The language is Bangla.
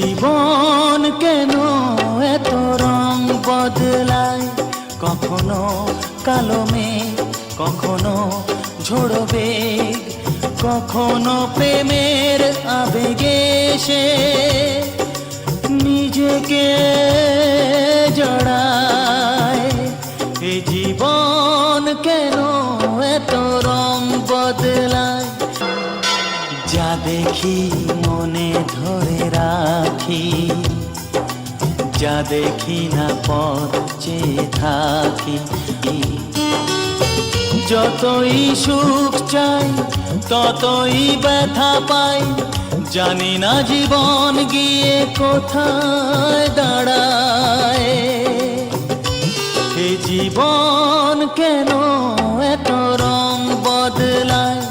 জীবন কেন এত রং বদলায়, কখনো কালো মেঘ, কখনো ঝোড়ো বেগ, কখনো প্রেমের আবেগে সে নিজেকে জড়ায়। এ জীবন কেন এত রং বদলায়, যা দেখি মনে ধরে রাখি, যা দেখি না পথ চেয়ে থাকি। যতই সুখ চাই ততই ব্যথা পাই, জানি না জীবন গিয়ে কোথায় দাঁড়ায়। এ জীবন কেন এত রং বদলায়,